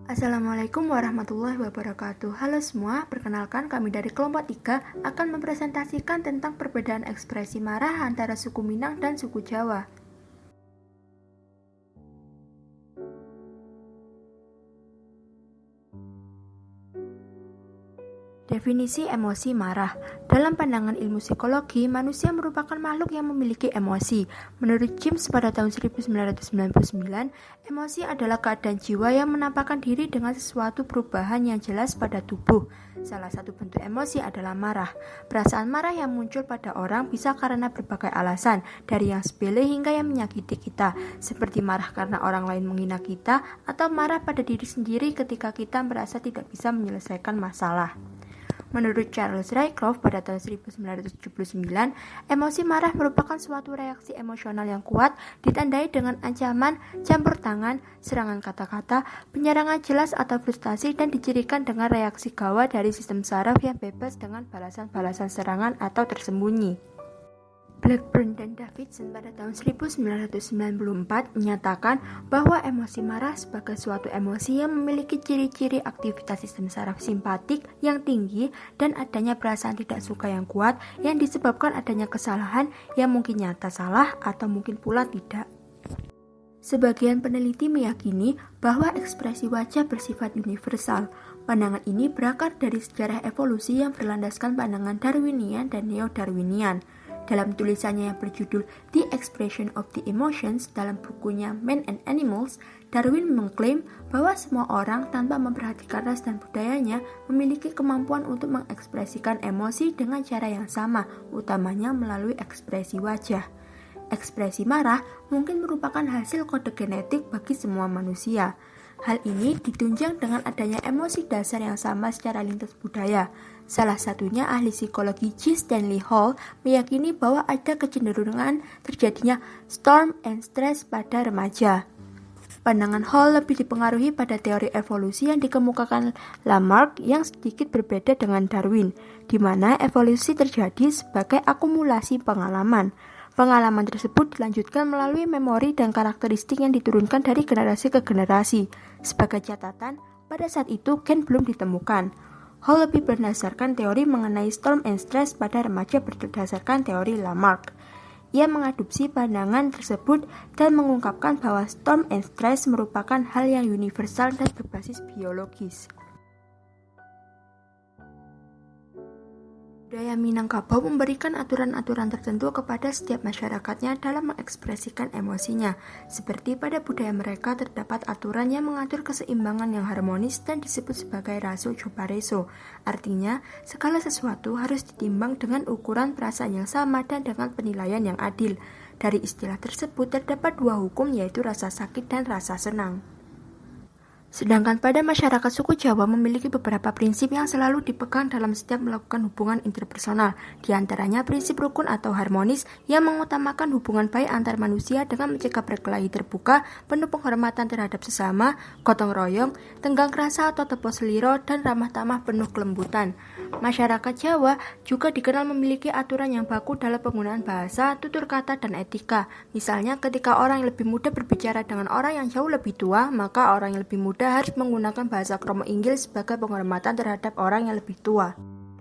Assalamualaikum warahmatullahi wabarakatuh. Halo semua, perkenalkan kami dari kelompok 3 akan mempresentasikan tentang perbedaan ekspresi marah antara suku Minang dan suku Jawa. Definisi emosi marah. Dalam pandangan ilmu psikologi, manusia merupakan makhluk yang memiliki emosi. Menurut James pada tahun 1999, emosi adalah keadaan jiwa yang menampakkan diri dengan sesuatu perubahan yang jelas pada tubuh. Salah satu bentuk emosi adalah marah. Perasaan marah yang muncul pada orang bisa karena berbagai alasan, dari yang sepele hingga yang menyakiti kita, seperti marah karena orang lain menghina kita, atau marah pada diri sendiri ketika kita merasa tidak bisa menyelesaikan masalah. Menurut Charles Rycroft pada tahun 1979, emosi marah merupakan suatu reaksi emosional yang kuat, ditandai dengan ancaman, campur tangan, serangan kata-kata, penyerangan jelas atau frustasi, dan dicirikan dengan reaksi gawat dari sistem saraf yang bebas dengan balasan-balasan serangan atau tersembunyi. Blackburn dan Davidson pada tahun 1994 menyatakan bahwa emosi marah sebagai suatu emosi yang memiliki ciri-ciri aktivitas sistem saraf simpatik yang tinggi dan adanya perasaan tidak suka yang kuat yang disebabkan adanya kesalahan yang mungkin nyata salah atau mungkin pula tidak. Sebagian peneliti meyakini bahwa ekspresi wajah bersifat universal. Pandangan ini berakar dari sejarah evolusi yang berlandaskan pandangan Darwinian dan Neo-Darwinian. Dalam tulisannya yang berjudul The Expression of the Emotions dalam bukunya Men and Animals, Darwin mengklaim bahwa semua orang tanpa memperhatikan ras dan budayanya memiliki kemampuan untuk mengekspresikan emosi dengan cara yang sama, utamanya melalui ekspresi wajah. Ekspresi marah mungkin merupakan hasil kode genetik bagi semua manusia. Hal ini ditunjang dengan adanya emosi dasar yang sama secara lintas budaya. Salah satunya ahli psikologi G. Stanley Hall meyakini bahwa ada kecenderungan terjadinya storm and stress pada remaja. Pandangan Hall lebih dipengaruhi pada teori evolusi yang dikemukakan Lamarck yang sedikit berbeda dengan Darwin, di mana evolusi terjadi sebagai akumulasi pengalaman. Pengalaman tersebut dilanjutkan melalui memori dan karakteristik yang diturunkan dari generasi ke generasi. Sebagai catatan, pada saat itu gen belum ditemukan. Hall lebih berdasarkan teori mengenai storm and stress pada remaja berdasarkan teori Lamarck. Ia mengadopsi pandangan tersebut dan mengungkapkan bahwa storm and stress merupakan hal yang universal dan berbasis biologis. Budaya Minangkabau memberikan aturan-aturan tertentu kepada setiap masyarakatnya dalam mengekspresikan emosinya. Seperti pada budaya mereka terdapat aturan yang mengatur keseimbangan yang harmonis dan disebut sebagai raso jopareso. Artinya, segala sesuatu harus ditimbang dengan ukuran perasaan yang sama dan dengan penilaian yang adil. Dari istilah tersebut terdapat dua hukum, yaitu rasa sakit dan rasa senang. Sedangkan pada masyarakat suku Jawa memiliki beberapa prinsip yang selalu dipegang dalam setiap melakukan hubungan interpersonal, di antaranya prinsip rukun atau harmonis yang mengutamakan hubungan baik antar manusia dengan mencegah berkelahi terbuka, penuh penghormatan terhadap sesama, gotong royong, tenggang rasa atau tepo seliro, dan ramah tamah penuh kelembutan. Masyarakat Jawa juga dikenal memiliki aturan yang baku dalam penggunaan bahasa, tutur kata, dan etika. Misalnya ketika orang yang lebih muda berbicara dengan orang yang jauh lebih tua, maka orang yang lebih muda harus menggunakan bahasa kromo inggil sebagai penghormatan terhadap orang yang lebih tua.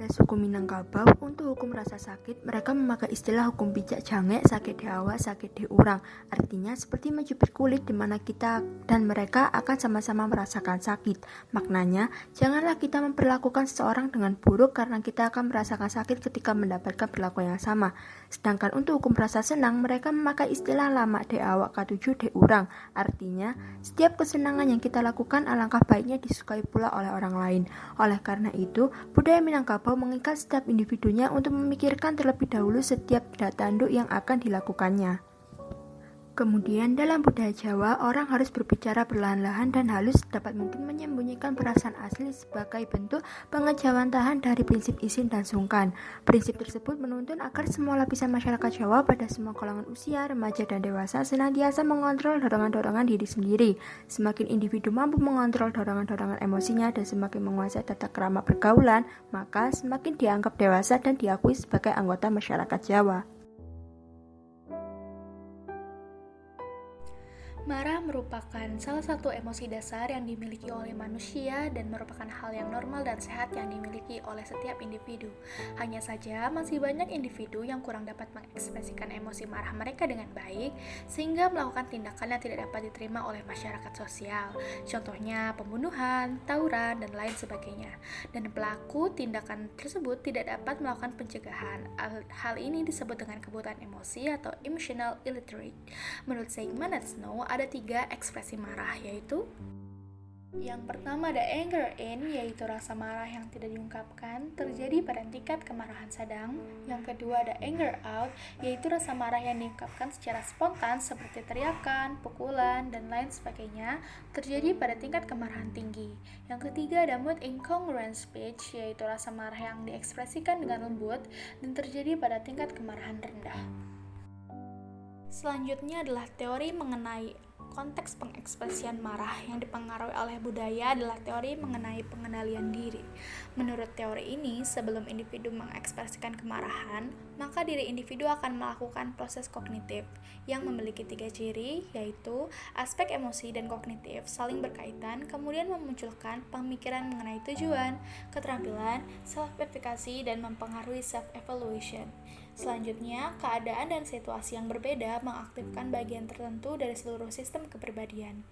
Pada suku Minangkabau, untuk hukum rasa sakit, mereka memakai istilah hukum pijak jangek, sakit di awak, sakit di urang. Artinya seperti mencubit kulit di mana kita dan mereka akan sama-sama merasakan sakit. Maknanya, janganlah kita memperlakukan seseorang dengan buruk karena kita akan merasakan sakit ketika mendapatkan perlakuan yang sama. Sedangkan untuk hukum rasa senang, mereka memakai istilah lamak de awak katujuh de urang. Artinya, setiap kesenangan yang kita lakukan alangkah baiknya disukai pula oleh orang lain. Oleh karena itu, budaya Minangkabau mengikat setiap individunya untuk memikirkan terlebih dahulu setiap tindak tanduk yang akan dilakukannya. Kemudian dalam budaya Jawa, orang harus berbicara perlahan-lahan dan halus dapat mungkin menyembunyikan perasaan asli sebagai bentuk pengejawantahan dari prinsip isin dan sungkan. Prinsip tersebut menuntun agar semua lapisan masyarakat Jawa pada semua golongan usia, remaja dan dewasa senantiasa mengontrol dorongan-dorongan diri sendiri. Semakin individu mampu mengontrol dorongan-dorongan emosinya dan semakin menguasai tata krama pergaulan, maka semakin dianggap dewasa dan diakui sebagai anggota masyarakat Jawa. Marah merupakan salah satu emosi dasar yang dimiliki oleh manusia dan merupakan hal yang normal dan sehat yang dimiliki oleh setiap individu. Hanya saja, masih banyak individu yang kurang dapat mengekspresikan emosi marah mereka dengan baik, sehingga melakukan tindakan yang tidak dapat diterima oleh masyarakat sosial. Contohnya pembunuhan, tawuran, dan lain sebagainya. Dan pelaku tindakan tersebut tidak dapat melakukan pencegahan. Hal ini disebut dengan kebutaan emosi atau emotional illiterate. Menurut Sigmund and Snow, ada 3 ekspresi marah, yaitu yang pertama ada anger in, yaitu rasa marah yang tidak diungkapkan, terjadi pada tingkat kemarahan sedang. Yang kedua ada anger out, yaitu rasa marah yang diungkapkan secara spontan seperti teriakan, pukulan, dan lain sebagainya, terjadi pada tingkat kemarahan tinggi. Yang ketiga ada mood incongruent speech, yaitu rasa marah yang diekspresikan dengan lembut dan terjadi pada tingkat kemarahan rendah. Selanjutnya adalah teori mengenai konteks pengekspresian marah yang dipengaruhi oleh budaya adalah teori mengenai pengendalian diri. Menurut teori ini, sebelum individu mengekspresikan kemarahan, maka diri individu akan melakukan proses kognitif yang memiliki 3 ciri, yaitu aspek emosi dan kognitif saling berkaitan, kemudian memunculkan pemikiran mengenai tujuan, keterampilan, self-verifikasi, dan mempengaruhi self-evaluation. Selanjutnya, keadaan dan situasi yang berbeda mengaktifkan bagian tertentu dari seluruh sistem kepribadian.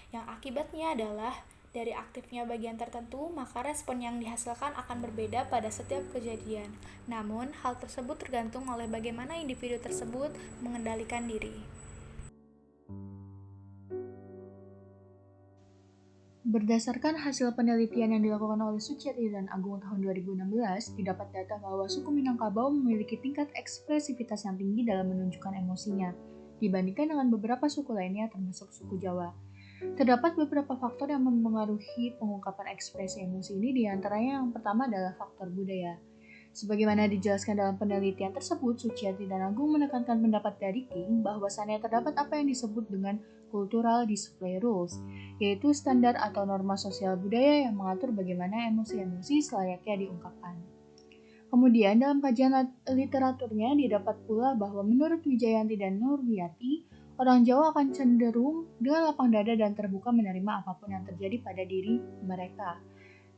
Yang akibatnya adalah, dari aktifnya bagian tertentu, maka respon yang dihasilkan akan berbeda pada setiap kejadian. Namun, hal tersebut tergantung oleh bagaimana individu tersebut mengendalikan diri. Berdasarkan hasil penelitian yang dilakukan oleh Suciati dan Agung tahun 2016, didapat data bahwa suku Minangkabau memiliki tingkat ekspresivitas yang tinggi dalam menunjukkan emosinya, dibandingkan dengan beberapa suku lainnya termasuk suku Jawa. Terdapat beberapa faktor yang mempengaruhi pengungkapan ekspresi emosi ini, diantaranya yang pertama adalah faktor budaya. Sebagaimana dijelaskan dalam penelitian tersebut, Suciati dan Agung menekankan pendapat dari King bahwasannya terdapat apa yang disebut dengan cultural display rules, yaitu standar atau norma sosial budaya yang mengatur bagaimana emosi-emosi selayaknya diungkapkan. Kemudian dalam kajian literaturnya didapat pula bahwa menurut Wijayanti dan Nurwiyati, orang Jawa akan cenderung dengan lapang dada dan terbuka menerima apapun yang terjadi pada diri mereka.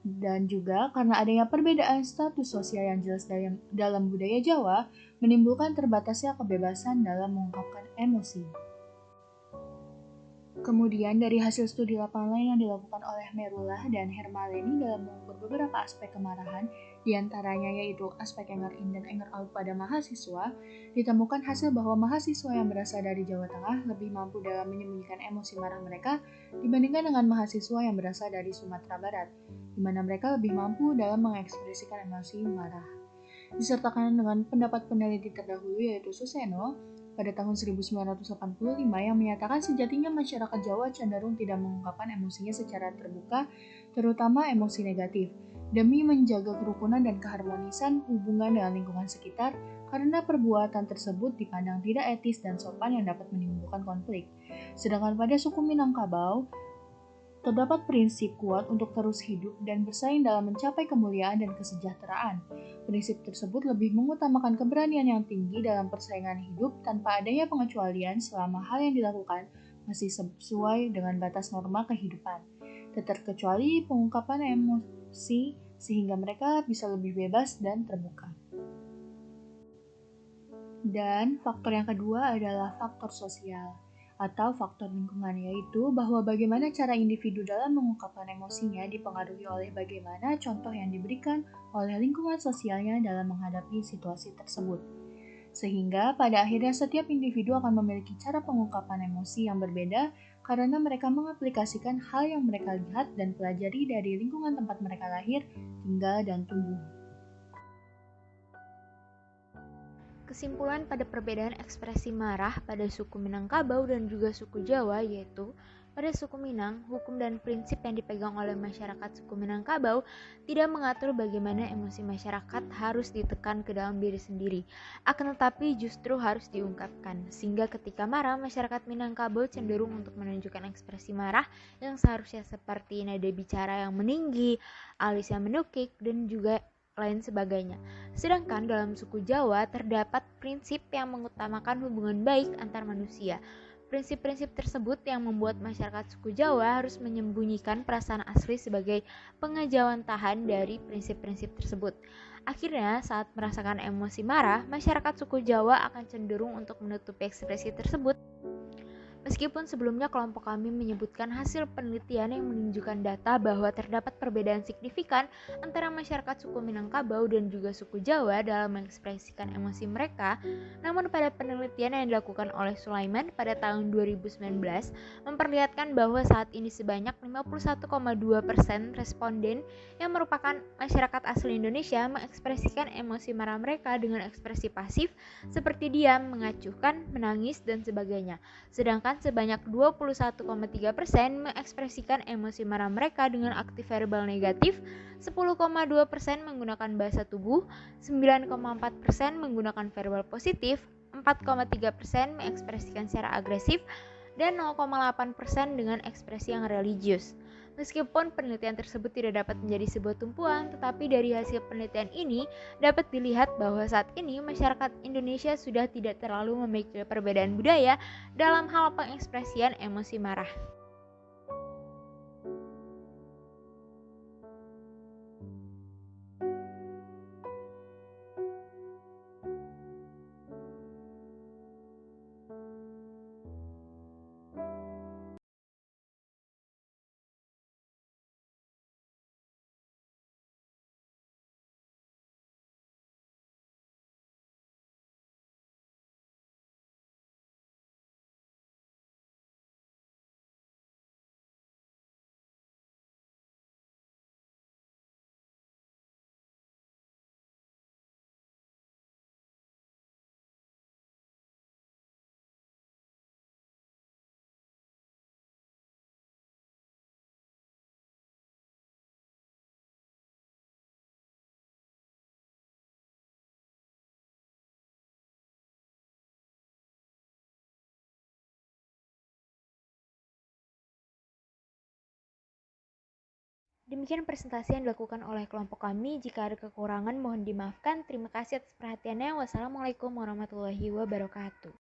Dan juga karena adanya perbedaan status sosial yang jelas dalam budaya Jawa, menimbulkan terbatasnya kebebasan dalam mengungkapkan emosi. Kemudian dari hasil studi lapangan lain yang dilakukan oleh Merullah dan Hermaleni dalam mengukur beberapa aspek kemarahan, diantaranya yaitu aspek anger in dan anger out pada mahasiswa, ditemukan hasil bahwa mahasiswa yang berasal dari Jawa Tengah lebih mampu dalam menyembunyikan emosi marah mereka dibandingkan dengan mahasiswa yang berasal dari Sumatera Barat, di mana mereka lebih mampu dalam mengekspresikan emosi marah. Disertakan dengan pendapat peneliti terdahulu yaitu Suseno pada tahun 1985 yang menyatakan sejatinya masyarakat Jawa cenderung tidak mengungkapkan emosinya secara terbuka, terutama emosi negatif, demi menjaga kerukunan dan keharmonisan hubungan dengan lingkungan sekitar karena perbuatan tersebut dipandang tidak etis dan sopan yang dapat menimbulkan konflik. Sedangkan pada suku Minangkabau, terdapat prinsip kuat untuk terus hidup dan bersaing dalam mencapai kemuliaan dan kesejahteraan. Prinsip tersebut lebih mengutamakan keberanian yang tinggi dalam persaingan hidup tanpa adanya pengecualian selama hal yang dilakukan masih sesuai dengan batas norma kehidupan, terkecuali pengungkapan emosi sehingga mereka bisa lebih bebas dan terbuka. Dan faktor yang kedua adalah faktor sosial atau faktor lingkungan, yaitu bahwa bagaimana cara individu dalam mengungkapkan emosinya dipengaruhi oleh bagaimana contoh yang diberikan oleh lingkungan sosialnya dalam menghadapi situasi tersebut. Sehingga pada akhirnya setiap individu akan memiliki cara pengungkapan emosi yang berbeda karena mereka mengaplikasikan hal yang mereka lihat dan pelajari dari lingkungan tempat mereka lahir, tinggal, dan tumbuh. Kesimpulan pada perbedaan ekspresi marah pada suku Minangkabau dan juga suku Jawa yaitu pada suku Minang, hukum dan prinsip yang dipegang oleh masyarakat suku Minangkabau tidak mengatur bagaimana emosi masyarakat harus ditekan ke dalam diri sendiri, akan tetapi justru harus diungkapkan, sehingga ketika marah, masyarakat Minangkabau cenderung untuk menunjukkan ekspresi marah yang seharusnya seperti nada bicara yang meninggi, alis yang menukik, dan juga lain sebagainya. Sedangkan dalam suku Jawa terdapat prinsip yang mengutamakan hubungan baik antar manusia. Prinsip-prinsip tersebut yang membuat masyarakat suku Jawa harus menyembunyikan perasaan asli sebagai pengejauhan tahan dari prinsip-prinsip tersebut. Akhirnya, saat merasakan emosi marah, masyarakat suku Jawa akan cenderung untuk menutupi ekspresi tersebut. Meskipun sebelumnya kelompok kami menyebutkan hasil penelitian yang menunjukkan data bahwa terdapat perbedaan signifikan antara masyarakat suku Minangkabau dan juga suku Jawa dalam mengekspresikan emosi mereka, namun pada penelitian yang dilakukan oleh Sulaiman pada tahun 2019 memperlihatkan bahwa saat ini sebanyak 51,2% responden yang merupakan masyarakat asli Indonesia mengekspresikan emosi marah mereka dengan ekspresi pasif seperti diam, mengacuhkan, menangis, dan sebagainya. Sedangkan sebanyak 21,3% mengekspresikan emosi marah mereka dengan aktif verbal negatif, 10,2% menggunakan bahasa tubuh, 9,4% menggunakan verbal positif, 4,3% mengekspresikan secara agresif, dan 0,8% dengan ekspresi yang religius. Meskipun penelitian tersebut tidak dapat menjadi sebuah tumpuan, tetapi dari hasil penelitian ini dapat dilihat bahwa saat ini masyarakat Indonesia sudah tidak terlalu memiliki perbedaan budaya dalam hal pengekspresian emosi marah. Demikian presentasi yang dilakukan oleh kelompok kami. Jika ada kekurangan mohon dimaafkan. Terima kasih atas perhatiannya. Wassalamualaikum warahmatullahi wabarakatuh.